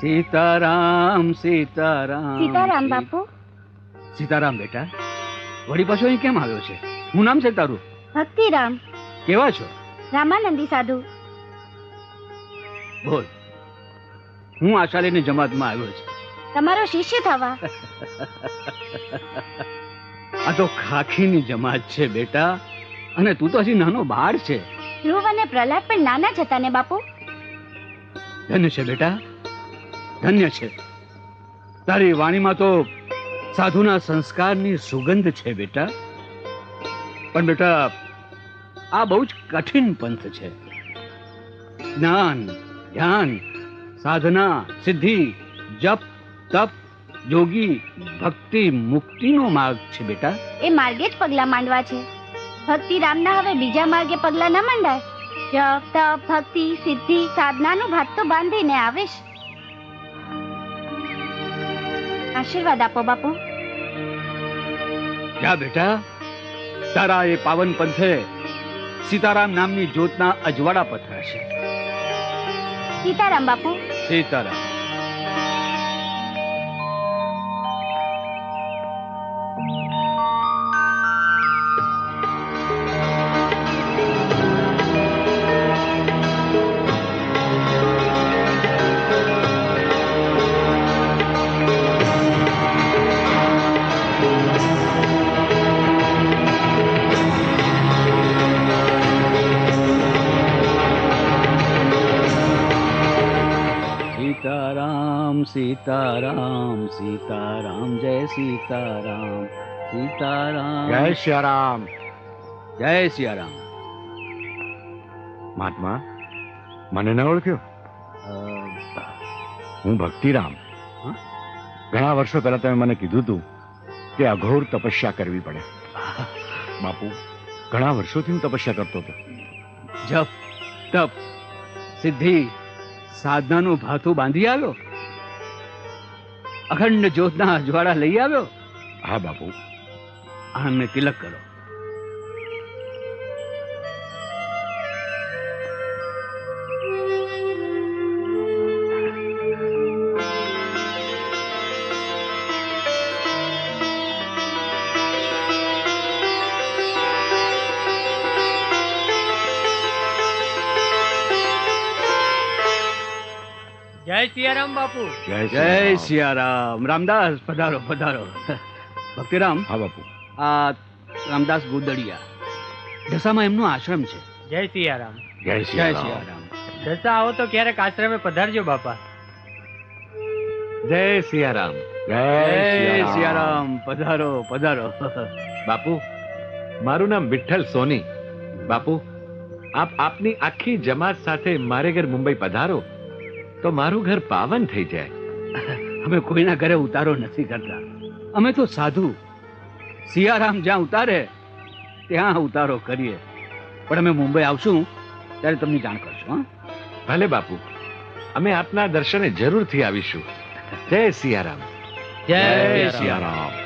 સીતારામ સીતારામ સીતારામ બાપુ. સીતારામ બેટા, વળી પાછો અહીં કેમ આવ્યો છે? શું નામ છે તારું? ભક્તિરામ. કેવા છો? રામાનંદી સાધુ. બોલ, હું આશાલીની જમાતમાં આવ્યો છું. તમારો શિષ્ય થવા. આ તો ખાખીની જમાત છે બેટા, અને તું તો હજી નાનો બાળ છે. ધ્રુવ અને પ્રહલાદ પણ નાના જ હતા ને બાપુ. ધન્ય છે બેટા, ધન્ય છે. તારી વાણીમાં તો સાધુના સંસ્કારની સુગંધ છે બેટા. પણ બેટા, આ બહુ જ કઠિન પંથ છે. જ્ઞાન, ધ્યાન, સાધના, સિદ્ધિ, જપ, તપ, યોગી, ભક્તિ, મુક્તિનો માર્ગ છે બેટા. એ માર્ગે જ પગલા માંડવા છે. ભક્તિ રામના હવે બીજા માર્ગે પગલા ન માંડાય. જપ તપ ભક્તિ સિદ્ધિ સાધનાનું ભાત તો બાંધીને આવેશ. આશીર્વાદ આપો બાપુ. જા બેટા, તારા એ પાવન પંથે સીતારામ નામની જ્યોતના અજવાળા પથરાશે. સીતારામ બાપુ. સીતારામ. સીતારામ સીતારામ સીતારામ જય સીતારામ સીતારામ જય સિયારામ. જય સિયારામ. મહાત્મા, મને ન ઓળખ્યો? હું ભક્તિરામ. હા? ઘણા વર્ષો પહેલા તમે મને કીધું હતું કે અઘોર તપસ્યા કરવી પડે. બાપુ, ઘણા વર્ષોથી હું તપસ્યા કરતો હતો. જપ તપ સિદ્ધિ સાધનાનું ભાથું બાંધી આવ્યો. અખંડ જ્યોતના અજવાળા લઈ આવ્યો. હા બાપુ. આમને તિલક કરો. જય સિયારામ બાપુ. જય જય સિયારામ. સિયારામ. રામદાસ પધારો પધારો. ભક્તિરામ, હા બાપુ. આ રામદાસ ગુદડિયા, ઢસામાં એમનો આશ્રમ છે. જય સિયારામ. જય જય સિયારામ. સિયારામ. દશા આવો તો ક્યારેક આશ્રમે પધારજો બાપા. જય સિયારામ. જય જય સિયારામ. પધારો પધારો. બાપુ, મારું નામ વિઠ્ઠલ સોની. બાપુ, આપ આપની આખી જમાત સાથે મારે ઘર મુંબઈ પધારો તો મારું ઘર પાવન થઈ જાય. અમે કોઈના ઘરે ઉતારો નથી કરતા. અમે તો સાધુ. સિયારામ જ્યાં ઉતારે ત્યાં ઉતારો કરીએ. પણ અમે મુંબઈ આવશું ત્યારે તમને જાણ કરશું. હા, ભલે બાપુ, અમે આપના દર્શને જરૂરથી આવીશું. જય સિયારામ. જય જય સિયારામ. સિયારામ.